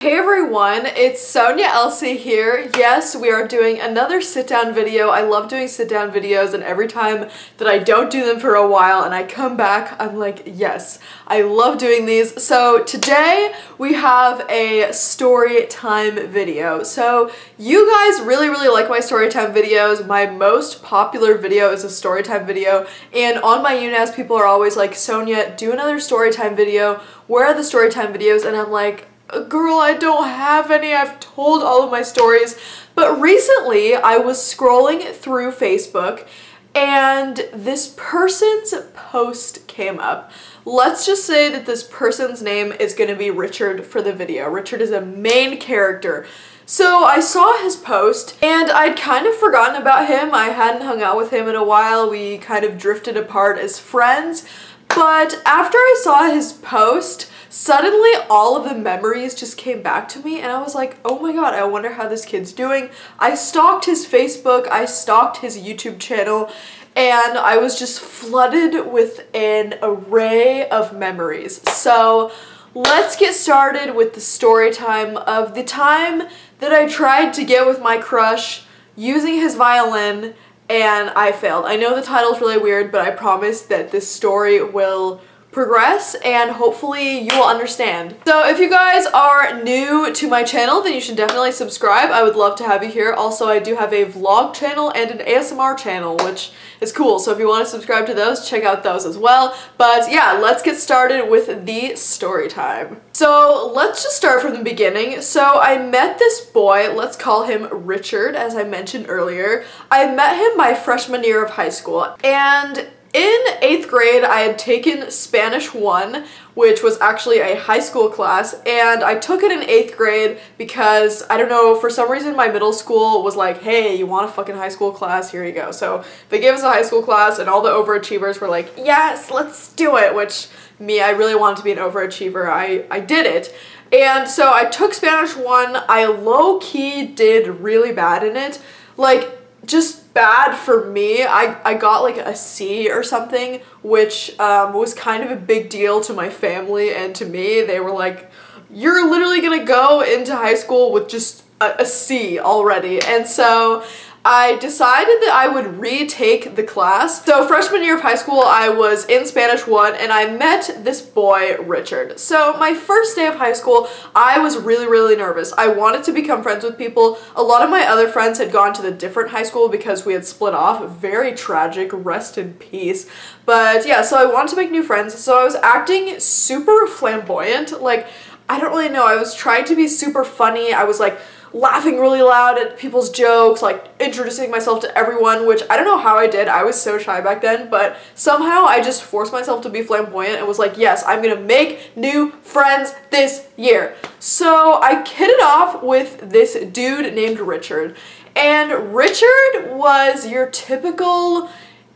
Hey everyone, it's Sonia.elsie here. Yes, we are doing another sit-down video. I love doing sit-down videos, and every time that I don't do them for a while and I come back, I'm like, yes, I love doing these. So today we have a story time video. So you guys really like my story time videos. My most popular video is a story time video, and on my UNAS people are always like, Sonia, do another story time video. Where are the story time videos? And I'm like, girl, I don't have any. I've told all of my stories. But recently I was scrolling through Facebook and this person's post came up. Let's just say that this person's name is going to be Richard for the video. Richard is a main character. So I saw his post and I'd kind of forgotten about him. I hadn't hung out with him in a while. We kind of drifted apart as friends. But after I saw his post, suddenly all of the memories just came back to me and I was like, oh my god, I wonder how this kid's doing. I stalked his Facebook, I stalked his YouTube channel, and I was just flooded with an array of memories. So let's get started with the story time of the time that I tried to get with my crush using his violin and I failed. I know the title's really weird, but I promise that this story will progress and hopefully you will understand. So if you guys are new to my channel, then you should definitely subscribe. I would love to have you here. Also, I do have a vlog channel and an ASMR channel, which is cool. So if you want to subscribe to those, check out those as well. But yeah, let's get started with the story time. So let's just start from the beginning. So I met this boy, let's call him Richard, as I mentioned earlier. I met him my freshman year of high school, and in 8th grade, I had taken Spanish 1, which was actually a high school class, and I took it in 8th grade because, I don't know, for some reason my middle school was like, hey, you want a fucking high school class? Here you go. So they gave us a high school class, and all the overachievers were like, yes, let's do it, which me, I really wanted to be an overachiever. I did it. And so I took Spanish 1. I low-key did really bad in it. Like, just bad for me. I got like a C or something, which was kind of a big deal to my family and to me. They were like, you're literally gonna go into high school with just a C already. And so I decided that I would retake the class. So freshman year of high school, I was in Spanish 1 and I met this boy, Richard. So my first day of high school, I was really nervous. I wanted to become friends with people. A lot of my other friends had gone to the different high school because we had split off. Very tragic, rest in peace. But yeah, so I wanted to make new friends. So I was acting super flamboyant. Like, I don't really know. I was trying to be super funny. I was like laughing really loud at people's jokes, like introducing myself to everyone, which I don't know how I did. I was so shy back then, but somehow I just forced myself to be flamboyant and was like, yes, I'm gonna make new friends this year. So I kidded off with this dude named Richard, and Richard was your typical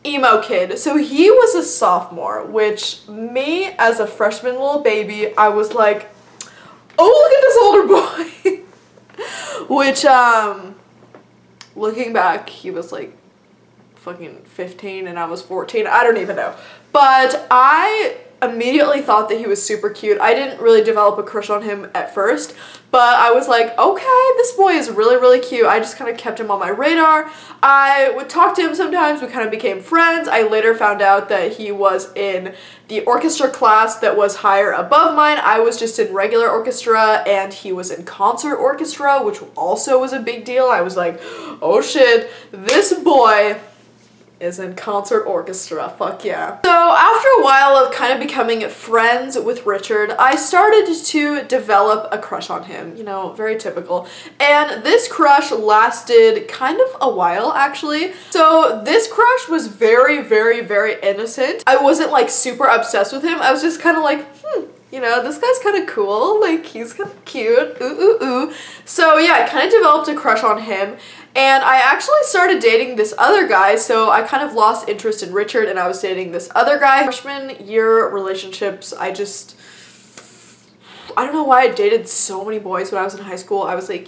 emo kid. So he was a sophomore, which me as a freshman little baby, I was like, oh, look at this older boy. Which, looking back, he was like fucking 15 and I was 14. I don't even know. But I immediately thought that he was super cute. I didn't really develop a crush on him at first, but I was like, okay, this boy is really cute. I just kind of kept him on my radar. I would talk to him sometimes. We kind of became friends. I later found out that he was in the orchestra class that was higher above mine. I was just in regular orchestra and he was in concert orchestra, which also was a big deal. I was like, oh shit, this boy is in concert orchestra, fuck yeah. So after a while of kind of becoming friends with Richard, I started to develop a crush on him, you know, very typical. And this crush lasted kind of a while, actually. So this crush was very innocent. I wasn't like super obsessed with him. I was just kind of like, you know, this guy's kind of cool, like he's kind of cute, ooh. So yeah, I kind of developed a crush on him. And I actually started dating this other guy, so I kind of lost interest in Richard and I was dating this other guy. Freshman year relationships, I don't know why I dated so many boys when I was in high school. I was like,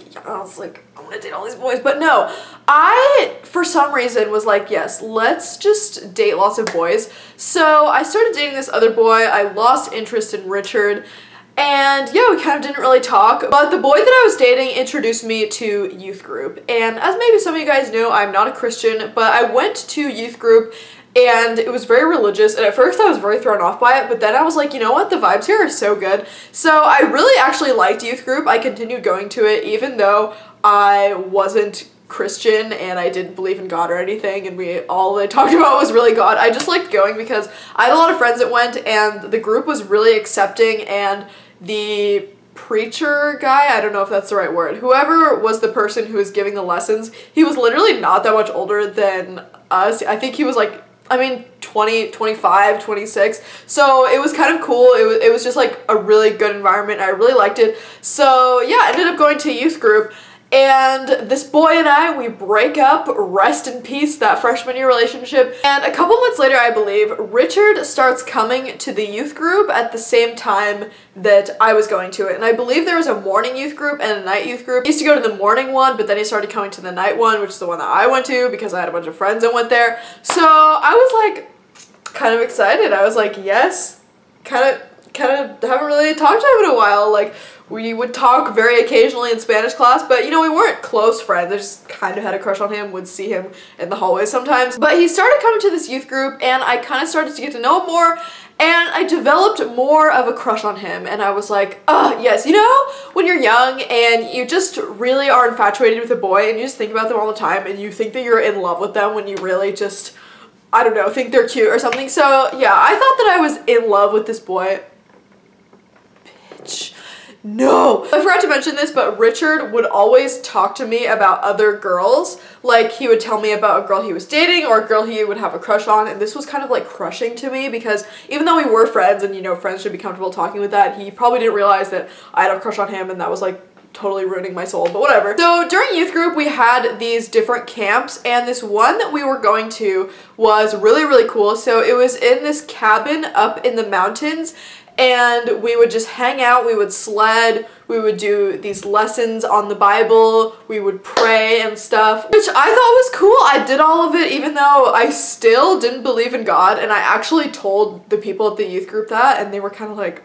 I'm gonna date all these boys. But no, I, for some reason, was like, yes, let's just date lots of boys. So I started dating this other boy. I lost interest in Richard. And yeah, we kind of didn't really talk, but the boy that I was dating introduced me to youth group. And as maybe some of you guys know, I'm not a Christian, but I went to youth group and it was very religious, and at first I was very thrown off by it, but then I was like, you know what, the vibes here are so good. So I really actually liked youth group. I continued going to it even though I wasn't Christian and I didn't believe in God or anything, and all they talked about was really God. I just liked going because I had a lot of friends that went, and the group was really accepting, and the preacher guy, I don't know if that's the right word, whoever was the person who was giving the lessons, he was literally not that much older than us. I think he was like, 20, 25, 26. So it was kind of cool. It was just like a really good environment. I really liked it. So yeah, I ended up going to youth group. And this boy and I, we break up, rest in peace, that freshman year relationship. And a couple months later, I believe, Richard starts coming to the youth group at the same time that I was going to it. And I believe there was a morning youth group and a night youth group. He used to go to the morning one, but then he started coming to the night one, which is the one that I went to because I had a bunch of friends that went there. So I was like kind of excited. I was like, yes, kind of haven't really talked to him in a while. Like, we would talk very occasionally in Spanish class, but you know, we weren't close friends. I just kind of had a crush on him, would see him in the hallways sometimes. But he started coming to this youth group and I kind of started to get to know him more, and I developed more of a crush on him. And I was like, oh yes, you know, when you're young and you just really are infatuated with a boy and you just think about them all the time and you think that you're in love with them when you really just, I don't know, think they're cute or something. So yeah, I thought that I was in love with this boy. Bitch. No! I forgot to mention this, but Richard would always talk to me about other girls. Like, he would tell me about a girl he was dating or a girl he would have a crush on, and this was kind of like crushing to me because even though we were friends and, you know, friends should be comfortable talking with that, he probably didn't realize that I had a crush on him, and that was like totally ruining my soul, but whatever. So during youth group, we had these different camps, and this one that we were going to was really, really cool. So it was in this cabin up in the mountains, and we would just hang out, we would sled, we would do these lessons on the Bible, we would pray and stuff, which I thought was cool. I did all of it even though I still didn't believe in God, and I actually told the people at the youth group that, and they were kind of like,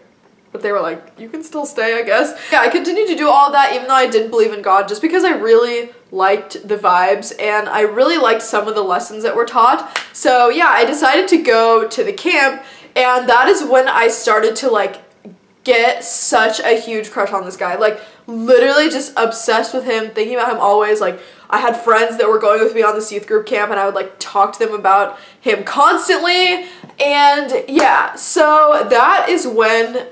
but they were like, you can still stay, I guess. Yeah, I continued to do all of that even though I didn't believe in God, just because I really liked the vibes and I really liked some of the lessons that were taught. So yeah, I decided to go to the camp, and that is when I started to like get such a huge crush on this guy. Like, literally just obsessed with him, thinking about him always. Like, I had friends that were going with me on this youth group camp, and I would like talk to them about him constantly. And yeah, so that is when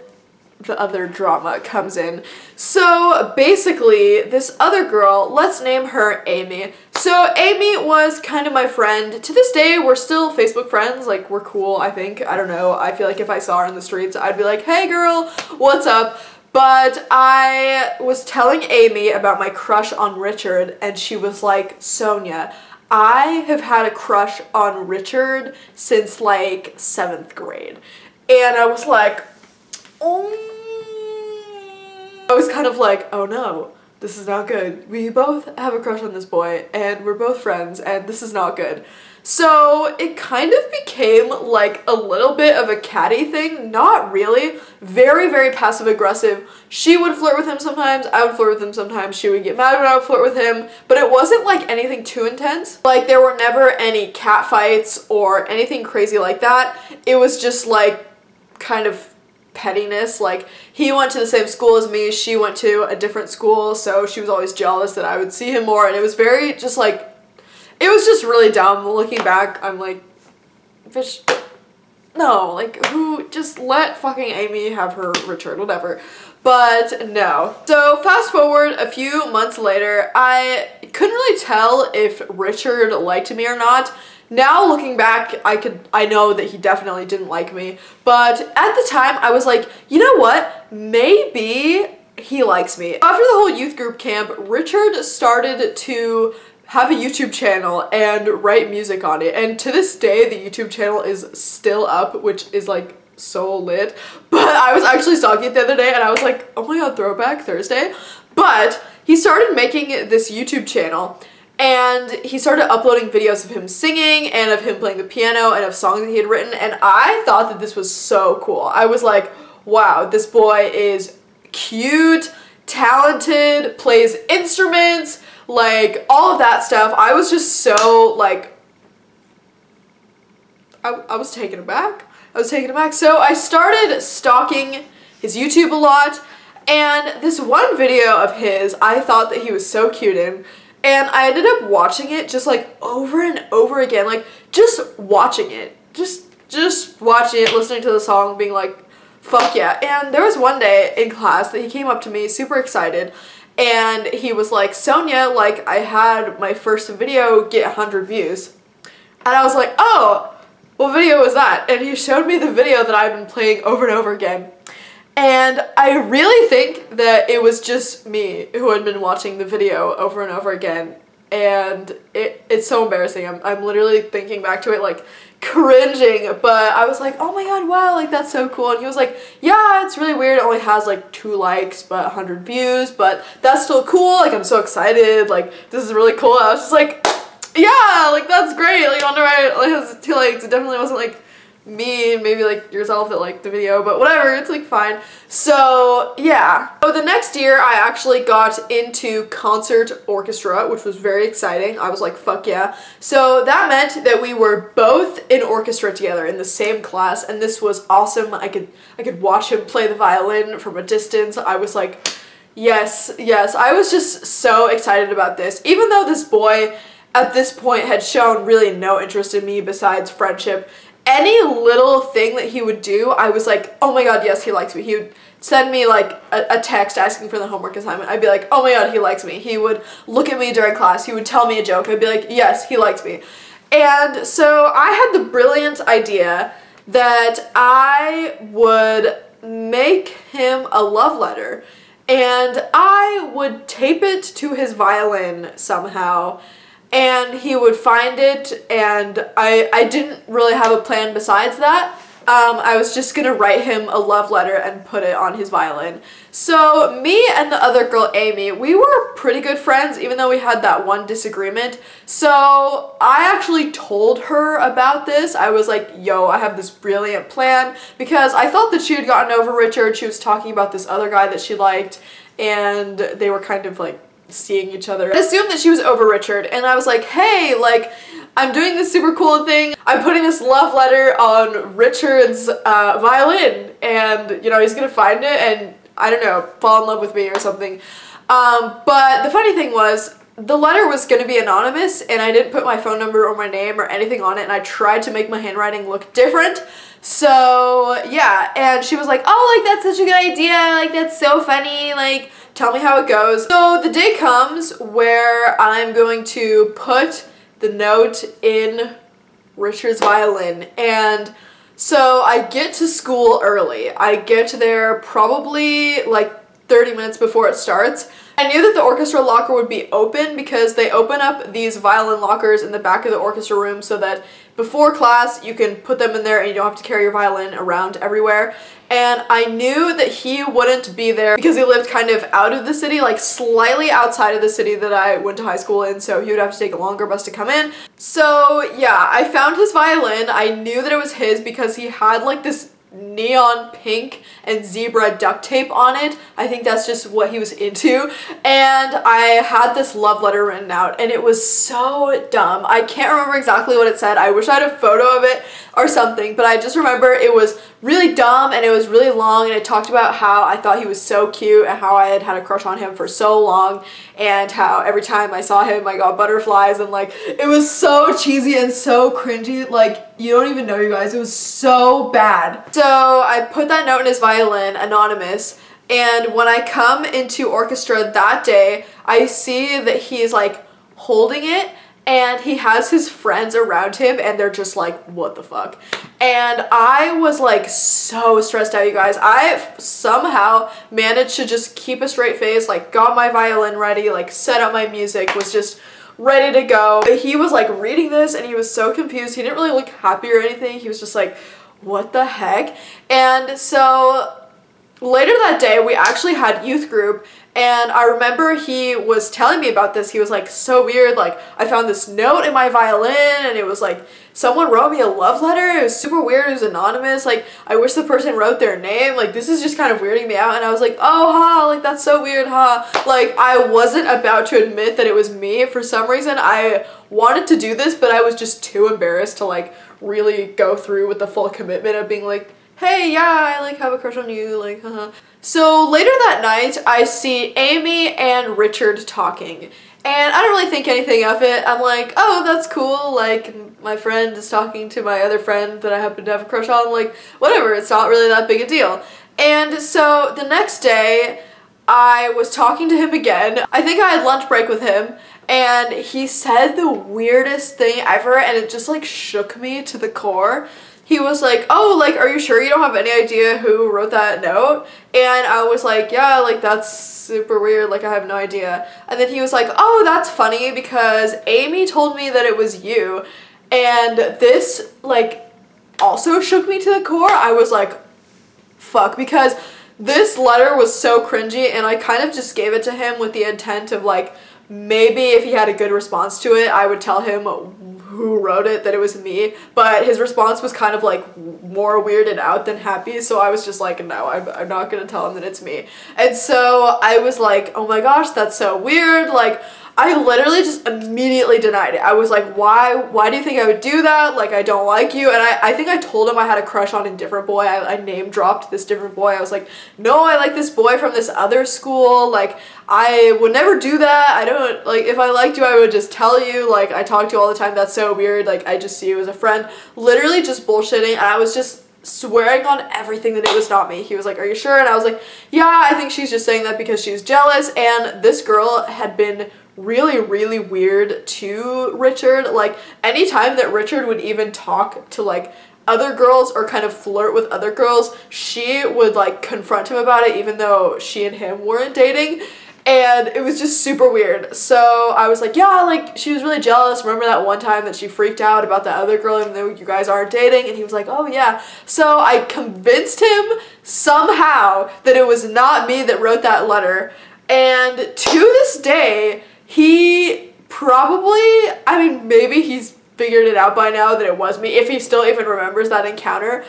the other drama comes in. So basically, this other girl, let's name her Amy. So Amy was kind of my friend. To this day, we're still Facebook friends. Like, we're cool, I think. I don't know. I feel like if I saw her in the streets, I'd be like, hey girl, what's up? But I was telling Amy about my crush on Richard, and she was like, Sonia, I have had a crush on Richard since like 7th grade. And I was like, oh. I was kind of like, oh no, this is not good. We both have a crush on this boy, and we're both friends, and this is not good. So it kind of became like a little bit of a catty thing. Not really. Very, very passive aggressive. She would flirt with him sometimes, I would flirt with him sometimes, she would get mad when I would flirt with him, but it wasn't like anything too intense. Like, there were never any cat fights or anything crazy like that. It was just like kind of pettiness. Like, he went to the same school as me, she went to a different school, so she was always jealous that I would see him more, and it was very just like, it was just really dumb. Looking back, I'm like, bitch, no, like, who, just let fucking Amy have her Richard, whatever. But no. So fast forward a few months later, I couldn't really tell if Richard liked me or not. Now looking back, I know that he definitely didn't like me, but at the time I was like, you know what, maybe he likes me. After the whole youth group camp, Richard started to have a YouTube channel and write music on it, and to this day the YouTube channel is still up, which is like so lit. But I was actually stalking it the other day and I was like, oh my god, Throwback Thursday. But he started making this YouTube channel, and he started uploading videos of him singing and of him playing the piano and of songs that he had written, and I thought that this was so cool. I was like, wow, this boy is cute, talented, plays instruments, like all of that stuff. I was just so like, I was taken aback. I was taken aback. So I started stalking his YouTube a lot, and this one video of his I thought that he was so cute in, and I ended up watching it just like over and over again, like just watching it, just watching it, listening to the song, being like, fuck yeah. And there was one day in class that he came up to me super excited, and he was like, Sonia, like I had my first video get 100 views. And I was like, oh, what video was that? And he showed me the video that I've been playing over and over again. And I really think that it was just me who had been watching the video over and over again. And it's so embarrassing. I'm literally thinking back to it like cringing, but I was like, oh my god, wow, like that's so cool. And he was like, yeah, it's really weird, it only has like 2 likes but 100 views, but that's still cool, like I'm so excited, like this is really cool. I was just like, yeah, like that's great, like on the right, like it has 2 likes. It definitely wasn't like me and maybe like yourself that liked the video, but whatever, it's like fine. So yeah. So the next year I actually got into concert orchestra, which was very exciting. I was like, fuck yeah. So that meant that we were both in orchestra together in the same class, and this was awesome. I could watch him play the violin from a distance. I was like, yes, yes. I was just so excited about this, even though this boy at this point had shown really no interest in me besides friendship. Any little thing that he would do, I was like, oh my god, yes, he likes me. He would send me like a text asking for the homework assignment. I'd be like, oh my god, he likes me. He would look at me during class. He would tell me a joke. I'd be like, yes, he likes me. And so I had the brilliant idea that I would make him a love letter, and I would tape it to his violin somehow, and he would find it, and I didn't really have a plan besides that. I was just gonna write him a love letter and put it on his violin. So me and the other girl, Amy, we were pretty good friends, even though we had that one disagreement. So I actually told her about this. I was like, yo, I have this brilliant plan, because I thought that she had gotten over Richard. She was talking about this other guy that she liked, and they were kind of like seeing each other. I assumed that she was over Richard, and I was like, hey, like, I'm doing this super cool thing. I'm putting this love letter on Richard's violin, and, you know, he's gonna find it and, I don't know, fall in love with me or something. But the funny thing was, the letter was gonna be anonymous, and I didn't put my phone number or my name or anything on it, and I tried to make my handwriting look different. So, yeah, and she was like, oh, like, that's such a good idea, like, that's so funny, like, tell me how it goes. So the day comes where I'm going to put the note in Richard's violin, and so I get to school early. I get there probably like 30 minutes before it starts. I knew that the orchestra locker would be open because they open up these violin lockers in the back of the orchestra room so that before class you can put them in there and you don't have to carry your violin around everywhere. And I knew that he wouldn't be there because he lived kind of out of the city, like slightly outside of the city that I went to high school in, so he would have to take a longer bus to come in. So yeah, I found his violin. I knew that it was his because he had like this neon pink and zebra duct tape on it. I think that's just what he was into. And I had this love letter written out, and it was so dumb. I can't remember exactly what it said. I wish I had a photo of it or something, but I just remember it was really dumb and it was really long, and it talked about how I thought he was so cute and how I had had a crush on him for so long, and how every time I saw him I got butterflies, and like it was so cheesy and so cringy, like you don't even know, you guys, it was so bad. So I put that note in his violin, anonymous, and when I come into orchestra that day, I see that he's like holding it, and he has his friends around him, and they're just like, what the fuck? And I was like so stressed out, you guys. I somehow managed to just keep a straight face, like got my violin ready, like set up my music, was just ready to go. He was like reading this and he was so confused. He didn't really look happy or anything. He was just like, what the heck? And so later that day, we actually had youth group, and I remember he was telling me about this. He was like, so weird, like, I found this note in my violin, and it was like, someone wrote me a love letter. It was super weird. It was anonymous. Like, I wish the person wrote their name. Like, this is just kind of weirding me out. And I was like, oh, ha, like, that's so weird, ha. Like, I wasn't about to admit that it was me. For some reason, I wanted to do this, but I was just too embarrassed to, like, really go through with the full commitment of being like, hey, yeah, I, like, have a crush on you, like, haha. So later that night, I see Amy and Richard talking. And I don't really think anything of it. I'm like, oh, that's cool. Like, my friend is talking to my other friend that I happen to have a crush on. Like, whatever. It's not really that big a deal. And so the next day, I was talking to him again. I think I had lunch break with him. And he said the weirdest thing ever. And it just, like, shook me to the core. He was like, oh, like, are you sure you don't have any idea who wrote that note? And I was like, yeah, like, that's super weird, like, I have no idea. And then he was like, oh, that's funny because Amy told me that it was you. And this, like, also shook me to the core. I was like, fuck, because this letter was so cringy, and I kind of just gave it to him with the intent of, like, maybe if he had a good response to it, I would tell him who wrote it, that it was me, but his response was kind of like more weirded out than happy, so I was just like, no, I'm not gonna tell him that it's me. And so I was like, oh my gosh, that's so weird. Like, I literally just immediately denied it. I was like, why do you think I would do that? Like, I don't like you. And I think I told him I had a crush on a different boy. I name dropped this different boy. I was like, no, I like this boy from this other school. Like, I would never do that. I don't, like, if I liked you, I would just tell you. Like, I talk to you all the time. That's so weird. Like, I just see you as a friend. Literally just bullshitting. And I was just swearing on everything that it was not me. He was like, are you sure? And I was like, yeah, I think she's just saying that because she's jealous. And this girl had been really, really weird to Richard. Like, anytime that Richard would even talk to, like, other girls or kind of flirt with other girls, she would, like, confront him about it even though she and him weren't dating. And it was just super weird. So I was like, yeah, like, she was really jealous. Remember that one time that she freaked out about that other girl even though you guys aren't dating? And he was like, oh yeah. So I convinced him somehow that it was not me that wrote that letter. And to this day, he probably, I mean, maybe he's figured it out by now that it was me, if he still even remembers that encounter.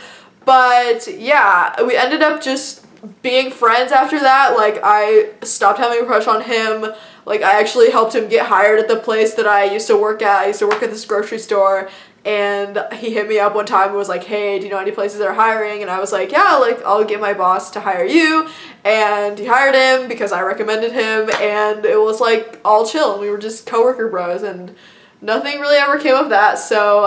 But yeah, we ended up just being friends after that. Like, I stopped having a crush on him. Like, I actually helped him get hired at the place that I used to work at. I used to work at this grocery store. And he hit me up one time and was like, hey, do you know any places that are hiring? And I was like, yeah, like, I'll get my boss to hire you. And he hired him because I recommended him. And it was, like, all chill. And we were just coworker bros. And nothing really ever came of that. So,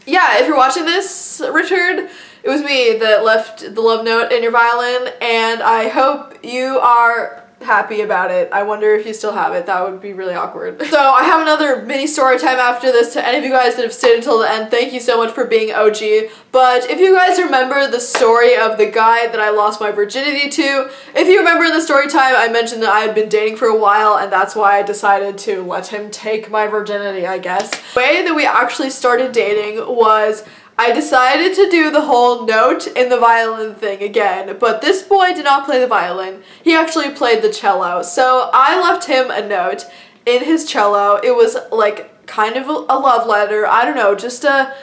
yeah, if you're watching this, Richard, it was me that left the love note in your violin. And I hope you are happy about it. I wonder if you still have it. That would be really awkward. So I have another mini story time after this. To any of you guys that have stayed until the end, thank you so much for being OG. But if you guys remember the story of the guy that I lost my virginity to, if you remember in the story time, I mentioned that I had been dating for a while, and that's why I decided to let him take my virginity, I guess. The way that we actually started dating was I decided to do the whole note in the violin thing again, but this boy did not play the violin. He actually played the cello. So I left him a note in his cello. It was like kind of a love letter. I don't know, just a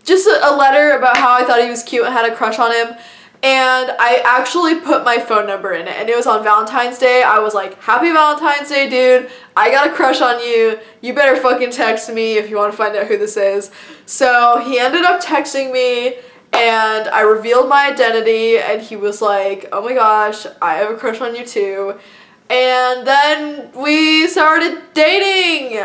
letter about how I thought he was cute and had a crush on him. And I actually put my phone number in it, and it was on Valentine's Day. I was like, happy Valentine's Day, dude. I got a crush on you. You better fucking text me if you want to find out who this is. So he ended up texting me, and I revealed my identity, and he was like, oh my gosh, I have a crush on you too. And then we started dating.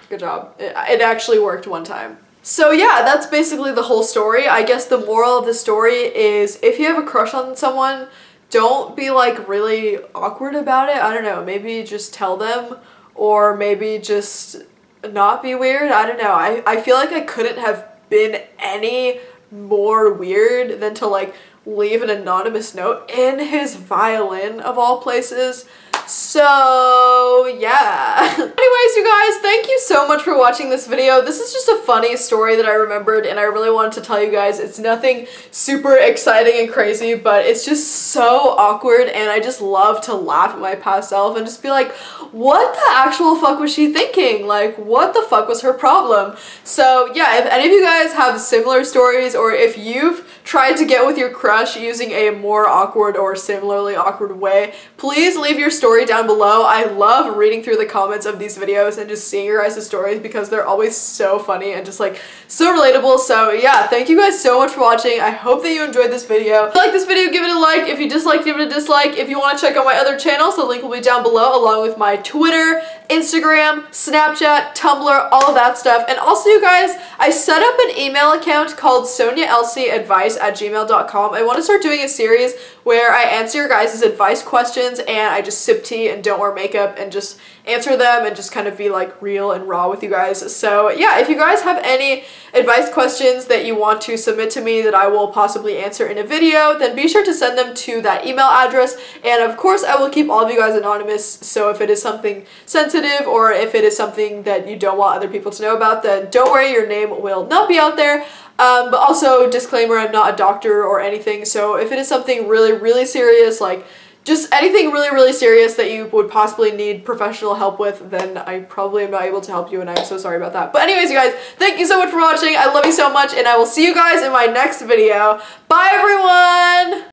Good job. It actually worked one time. So yeah, that's basically the whole story. I guess the moral of the story is if you have a crush on someone, don't be like really awkward about it. I don't know, maybe just tell them, or maybe just not be weird. I don't know. I feel like I couldn't have been any more weird than to like leave an anonymous note in his violin of all places. So yeah. Anyways, you guys, thank you so much for watching this video. This is just a funny story that I remembered and I really wanted to tell you guys. It's nothing super exciting and crazy, but it's just so awkward and I just love to laugh at my past self and just be like, what the actual fuck was she thinking? Like, what the fuck was her problem? So yeah, if any of you guys have similar stories or if you've tried to get with your crush using a more awkward or similarly awkward way, please leave your story down below. I love reading through the comments of these videos and just seeing your guys' stories because they're always so funny and just like so relatable. So yeah, thank you guys so much for watching. I hope that you enjoyed this video. If you like this video, give it a like. If you disliked, give it a dislike. If you want to check out my other channels, the link will be down below along with my Twitter, Instagram, Snapchat, Tumblr, all of that stuff. And also, you guys, I set up an email account called sonia.elsie@gmail.com. I want to start doing a series where I answer your guys' advice questions and I just sip tea and don't wear makeup and just answer them and just kind of be like real and raw with you guys. So yeah, if you guys have any advice questions that you want to submit to me that I will possibly answer in a video, then be sure to send them to that email address. And of course, I will keep all of you guys anonymous. So if it is something sensitive or if it is something that you don't want other people to know about, then don't worry, your name will not be out there. But also, disclaimer, I'm not a doctor or anything, so if it is something really, really serious, like just anything really, really serious that you would possibly need professional help with, then I probably am not able to help you, and I'm so sorry about that. But anyways, you guys, thank you so much for watching. I love you so much, and I will see you guys in my next video. Bye, everyone!